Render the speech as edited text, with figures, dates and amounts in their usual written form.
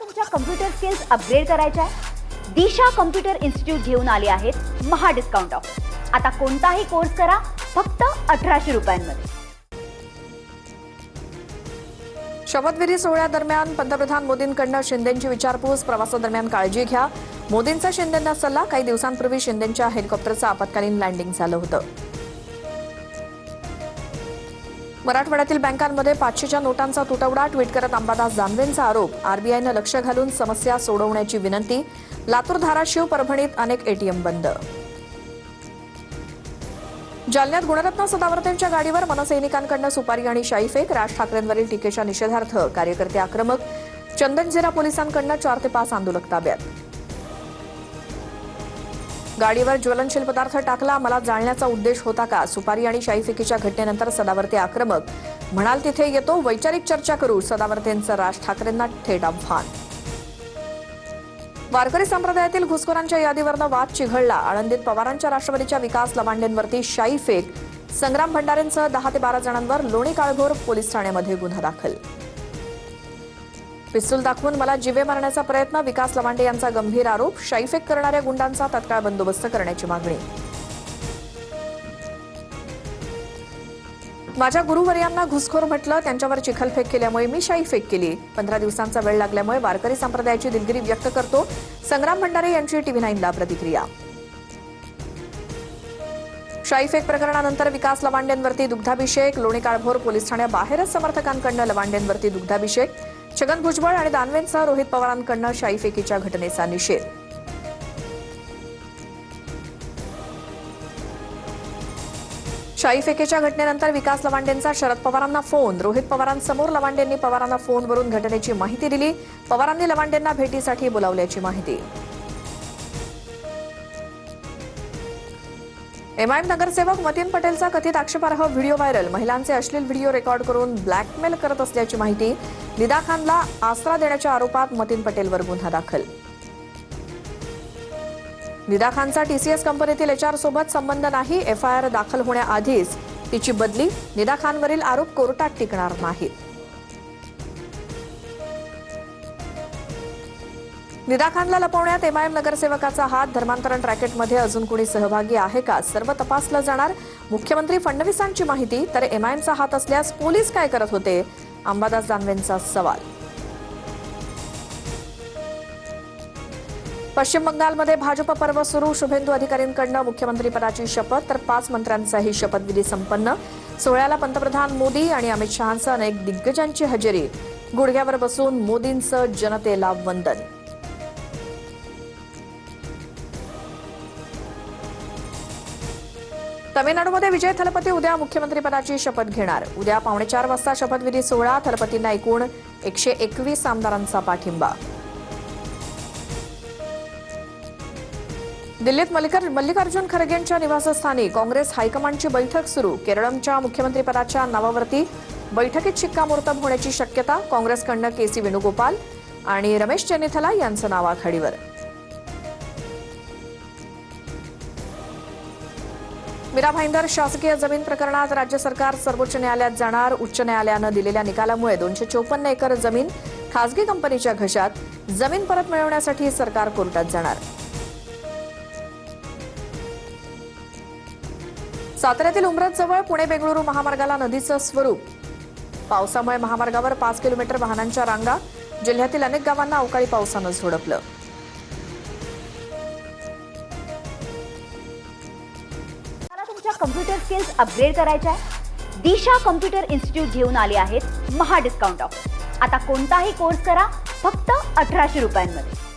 तुमच्या computer skills upgrade करायच्या आहे? दिशा कम्प्युटर इन्स्टिट्यूट घेऊन आले आहेत महा डिस्काउंट ऑफर. आता कोणताही कोर्स करा फक्त 1800 रुपयांमध्ये. शपथविधी सोहळ्यादरम्यान पंतप्रधान मोदींकडून शिंदेंची विचारपूस. प्रवासादरम्यान काळजी घ्या, मोदींचा शिंदेंना सल्ला. काही दिवसांपूर्वी शिंदेंच्या हेलिकॉप्टरचं आपत्कालीन लँडिंग झालं होतं. मराठवाड्यातील बँकांमध्ये 500च्या नोटांचा तुटवडा. ट्विट करत अंबादास दानवेंचा आरोप. आरबीआयनं लक्ष घालून समस्या सोडवण्याची विनंती. लातूर, धाराशिव, परभणीत अनेक एटीएम बंद. जालन्यात गुणरत्न सदावर्तेंच्या गाडीवर मनसैनिकांकडून सुपारी आणि शाईफेक. राज ठाकरेंवरील टीकेच्या निषेधार्थ कार्यकर्ते आक्रमक. चंदनझिरा पोलिसांकडून 4 ते 5 आंदोलक ताब्यात. गाडीवर ज्वलनशील पदार्थ टाकला, मला जाळण्याचा उद्देश होता का? सुपारी आणि शाईफेकीच्या घटनेनंतर सदावर्ते आक्रमक. म्हणाल तिथे येतो, वैचारिक चर्चा करू. सदावर्तेंचं राज ठाकरेंना थेट आव्हान. वारकरी संप्रदायातील घुसखोरांच्या यादीवरनं वाद चिघळला. आळंदीत पवारांच्या राष्ट्रवादीच्या विकास लवांडेंवरती शाईफेक. संग्राम भंडारेंसह 10 ते 12 जणांवर लोणी काळभोर पोलीस ठाण्यामध्ये गुन्हा दाखल. पिस्तूल दाखवून मला जिवे मारण्याचा प्रयत्न. विकास लवांडे यांचा गंभीर आरोप. शाईफेक करणाऱ्या गुंडांचा तत्काळ बंदोबस्त करण्याची मागणी. माझ्या गुरुवर्यांना घुसखोर म्हटलं, त्यांच्यावर चिखलफेक केल्यामुळे मी शाईफेक केली. 15 दिवसांचा वेळ लागल्यामुळे वारकरी संप्रदायाची दिलगिरी व्यक्त करतो. संग्राम भंडारे यांची TV9ला प्रतिक्रिया. शाईफेक प्रकरणानंतर विकास लवांडेंवरती दुग्धाभिषेक. लोणी काळभोर पोलीस ठाण्याबाहेरच समर्थकांकडून लवांडेंवरती दुग्धाभिषेक. छगन भुजबळ आणि दानवेंसह रोहित पवारांकडून शाईफेकीच्या घटनेचा निषेध. शाईफेकीच्या घटनेनंतर विकास लवांडेंचा शरद पवारांना फोन. रोहित पवारांसमोर लवांडेंनी पवारांना फोनवरून घटनेची माहिती दिली. पवारांनी लवांडेंना भेटीसाठी बोलावल्याची माहिती. एमआयएम नगरसेवक मतीन पटेलचा कथित आक्षेपार्ह व्हिडिओ व्हायरल. महिलांचे अश्लील व्हिडिओ रेकॉर्ड करून ब्लॅकमेल करत असल्याची माहिती. निदा खानला आसरा देण्याच्या आरोपात मतीन पटेलवर गुन्हा दाखल. निदा खानचा TCS कंपनीतील HR सोबत संबंध नाही. FIR दाखल होण्याआधीच तिची बदली. निदा खानवरील आरोप कोर्टात टिकणार नाहीत. निदा खानला लपवण्यात एमआयएम नगरसेवकाचा हात. धर्मांतरण रॅकेटमध्ये अजून कुणी सहभागी आहे का? सर्व तपासलं जाणार. मुख्यमंत्री फडणवीसांची माहिती. तर एमआयएमचा हात असल्यास पोलीस काय करत होते? अंबादास दानवेंचा सवाल. पश्चिम बंगालमध्ये भाजप पर्व सुरू. शुभेंदू अधिकारींकडून मुख्यमंत्रीपदाची शपथ तर 5 मंत्र्यांचाही शपथविधी संपन्न. सोहळ्याला पंतप्रधान मोदी आणि अमित शहांसह अनेक दिग्गजांची हजेरी. गुडघ्यावर बसून मोदींचं जनतेला वंदन. तमिळनाडूमध्ये विजय थलपती उद्या मुख्यमंत्रीपदाची शपथ घेणार. उद्या 3:45 वाजता शपथविधी सोहळा. थलपतींना एकूण 121 आमदारांचा पाठिंबा. दिल्लीत मल्लिकार्जुन खरगेंच्या निवासस्थानी काँग्रेस हायकमांडची बैठक सुरू. केरळच्या मुख्यमंत्रीपदाच्या नावावरती बैठकीत शिक्कामोर्तब होण्याची शक्यता. काँग्रेसकडून KC वेणुगोपाल आणि रमेश चेन्निथला यांचं नाव आघाडीवर. मीरा भाईंदर शासकीय जमीन प्रकरणात राज्य सरकार सर्वोच्च न्यायालयात जाणार. उच्च न्यायालयानं दिलेल्या निकालामुळे 254 एकर जमीन खासगी कंपनीच्या घशात. जमीन परत मिळवण्यासाठी सरकार कोर्टात जाणार. साताऱ्यातील उमरतजवळ पुणे बेंगळुरू महामार्गाला नदीचं स्वरूप. पावसामुळे महामार्गावर 5 किलोमीटर वाहनांच्या रांगा. जिल्ह्यातील अनेक गावांना अवकाळी पावसानं झोडपलं. तुमच्या कम्प्युटर स्किल्स अपग्रेड करायच्या आहे? दिशा कम्प्युटर इन्स्टिट्यूट घेऊन आले आहेत महा डिस्काउंट ऑफर. आता कोणताही कोर्स करा फक्त 1800 रुपयांमध्ये.